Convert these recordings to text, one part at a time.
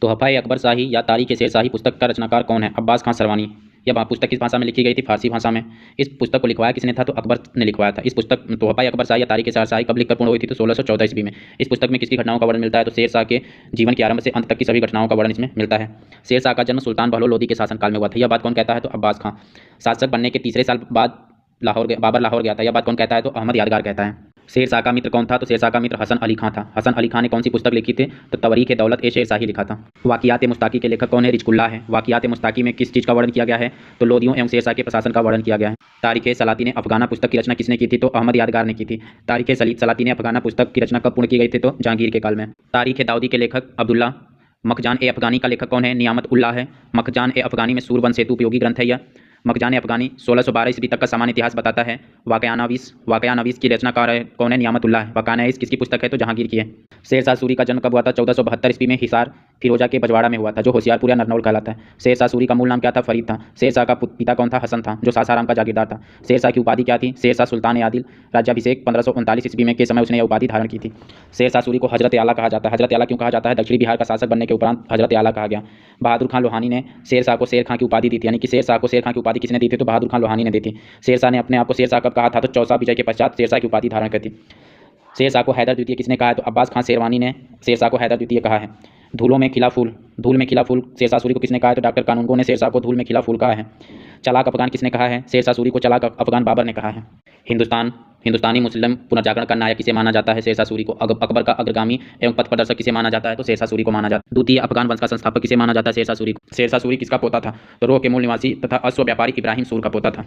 तोहफ़ा अकबर शाही या तारीख़ शेर शाही पुस्तक का रचनाकार कौन है? अब्बास खां सरवानी। यह पुस्तक किस भाषा में लिखी गई थी? फारसी भाषा में। इस पुस्तक को लिखवाया किसने था? तो अकबर ने लिखवाया था। इस पुस्तक तोहफ़ा अकबर शाही या तारीख़ शेर शाही कब लिखकर पूर्ण हुई थी? तो 1614 ईस्वी में। इस पुस्तक में किसकी घटनाओं का वर्णन मिलता है? तो शेर शाह के जीवन के आरंभ से अंत तक की सभी घटनाओं का वर्णन इसमें मिलता है। शेर शाह का जन्म सुल्तान बहलोल लोदी के शासनकाल में हुआ था। यह बात कौन कहता है? तो अब्बास खां। शासक बनने के तीसरे साल बाद बाबर लाहौर गया था। यह बात कौन कहता है? तो अहमद यादगार कहता है। शेर शाह का मित्र कौन था? तो शेर शाह का मित्र हसन अली खां था। हसन अली खां ने कौन सी पुस्तक लिखी थी? तो तवारीख़ दौलत ए शेर शाही लिखा था। वाक़ियात मुस्ताकी के लेखक कौन है? रिज़कुल्लाह है। वाक़ियात मुस्ताकी में किस चीज़ का वर्णन किया गया है? तो लोदियों एवं शेर शाह के प्रशासन का वर्णन किया गया है। तारीख़ सलातीन अफ़गाना पुस्तक की रचना किसने की थी? तो अहमद यादगार ने की थी। तारीख़ सलातीन अफ़गाना पुस्तक की रचना कब पूर्ण की गई थी? तो जहांगीर के काल में। तारीख़ दाऊदी के लेखक अब्दुल्ला। मखजान ए अफ़गानी का लेखक कौन है? नियामत उल्लाह है। मखजान ए अफ़गानी में सूरबंद सेतु उपयोगी ग्रंथ है यह। मखजान अफ़गानी 1612 ईस्वी तक का सामान्य इतिहास बताता है। वाक़या-नवीस की रचनाकार कौन है? नियामत उल्लाह है। वाक़या-नवीस किसकी पुस्तक है? तो जहांगीर की है। शेर शाह सूरी का जन्म कब हुआ था? 1472 ईस्वी में हिसार फिरोजा के बजवाड़ा में हुआ था, जो होशियारपुर या नरनौल कहलाता है। शेर शाह सूरी का मूल नाम क्या था? फरीद था। शेर शाह का पिता कौन था? हसन था, जो सासाराम का जागीरदार था। शेर शाह की उपाधि क्या थी? शेर शाह सुल्तान ए आदिल। राज्याभिषेक 1539 ईस्वी में के समय उसने यह उपाधि धारण की थी। शेर शाह सूरी को हजरत आला कहा जाता है। हजरत आला क्यों कहा जाता है? दक्षिणी बिहार का शासक बनने के उपरांत हजरत आला कहा गया। बहादुर खां लोहानी ने शेर शाह को शेर खां की उपाधि दी थी। यानी कि शेर शाह को शेर खां की उपाधि किसने दी थी? तो बहादुर खां लोहानी ने दी थी। शेर शाह ने अपने आप को शेर शाह कब कहा था? तो चौसा विजय के पश्चात शेर शाह की उपाधि धारण कर थी। शेर शाह को हैदर द्वितीय किसने कहा है? तो अब्बास खां शेरवानी ने शेर शाह को हैदर द्वितीय कहा है। धूल में खिला फूल शेर शाह सूरी को किसने कहा है? तो डॉक्टर कानूनगो ने शेर शाह को धूल में खिला फूल कहा है। चलाक अफगान किसने कहा है? शेर शाह सूरी को चलाक अफगान बाबर ने कहा है। हिंदुस्तानी मुस्लिम पुनर्जागरण का नायक किसे माना जाता है? शेर शाह सूरी को। अकबर का अग्रगामी एवं पथ प्रदर्शक किसे माना जाता है? तो शेर शाह सूरी को माना जाता है। द्वितीय अफगान वंश का संस्थापक किसे माना जाता है? शेर शाह सूरी को। शेर शाह सूरी किसका पोता था? तो रोह के मूल निवासी तथा अश्व व्यापारी इब्राहिम सूर का पोता था।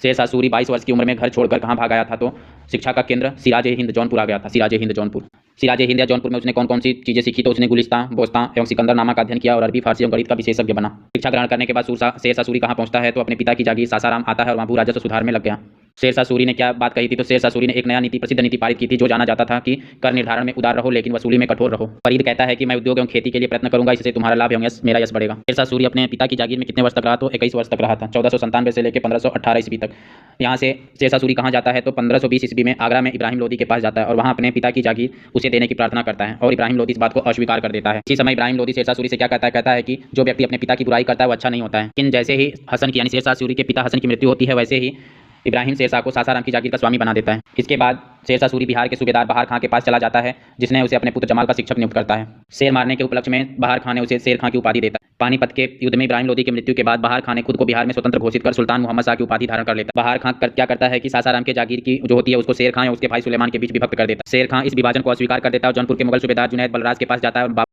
शेर शाह सूरी 22 वर्ष की उम्र में घर छोड़कर कहाँ भाग आया था? तो शिक्षा का केंद्र सिराज ए हिंद जौनपुर आ गया था। सिराज ए हिंद या जौनपुर में उसने कौन कौन सी चीज़ें सीखी? तो उसने गुलिस्तान, बोस्तान एवं सिकंदरनामा का अध्ययन किया और अरबी, फारसी एवं गणित का विशेषज्ञ बना। शिक्षा ग्रहण करने के बाद शेर शाह सूरी कहाँ पहुंचता है? तो अपने पिता की जागीर सासाराम आता है और वहाँ भू राजस्व सुधार में लग गया। शेर शाह सूरी ने क्या बात कही थी? तो शेर शाह सूरी ने एक नया प्रसिद्ध नीति पारित की थी, जो जाना जाता था कि कर निर्धारण में उदार रहो लेकिन वसूली में कठोर रहो। फरीद कहता है कि मैं उद्योग एवं खेती के लिए प्रयत्न करूंगा, इससे तुम्हारा लाभ एवं मेरा यश बढ़ेगा। शेर शाह सूरी अपने पिता की जागीर में कितने वर्ष तक रहा? तो 21 वर्ष तक रहा था। 1497 से लेकर 1518 ईस्वी तक। यहाँ से शेर शाह सूरी कहाँ जाता है? तो 1520 ईस्वी में आगरा में इब्राहिम लोदी के पास जाता है और वहाँ अपने पिता की जागीर उसे देने की प्रार्थना करता है और इब्राहिम लोदी इस बात को अस्वीकार कर देता है। इसी समय इब्राहिम लोदी शेर शाह सूरी से क्या कहता है कि जो व्यक्ति अपने पिता की बुराई करता है वो अच्छा नहीं होता है। लेकिन जैसे ही हसन की यानी शेर शाह सूरी के पिता हसन की मृत्यु होती है, वैसे ही इब्राहिम शेर शाह को सासाराम की जागीर का स्वामी बना देता है। इसके बाद शेर शाह सूरी बिहार के सूबेदार बहार खां के पास चला जाता है, जिसने उसे अपने पुत्र जमाल का शिक्षक नियुक्त करता है। शेर मारने के उपलक्ष्य में बहार खां ने उसे शेर खां की उपाधि देता है। पानीपत के युद्ध में इब्राहिम लोदी की मृत्यु के बाद बहार खां ने खुद को बिहार में स्वतंत्र घोषित कर सुल्तान मोहम्मद शाह की उपाधि धारण कर लेता है। बहार खां क्या करता है कि सासाराम के जागीर की जो होती है उसको शेर खां और उसके भाई सुलेमान के बीच विभक्त कर देता है। शेर खां इस विभाजन को अस्वीकार कर देता है और जौनपुर के मुगल सूबेदार जुनैद बलराज के पास जाता है और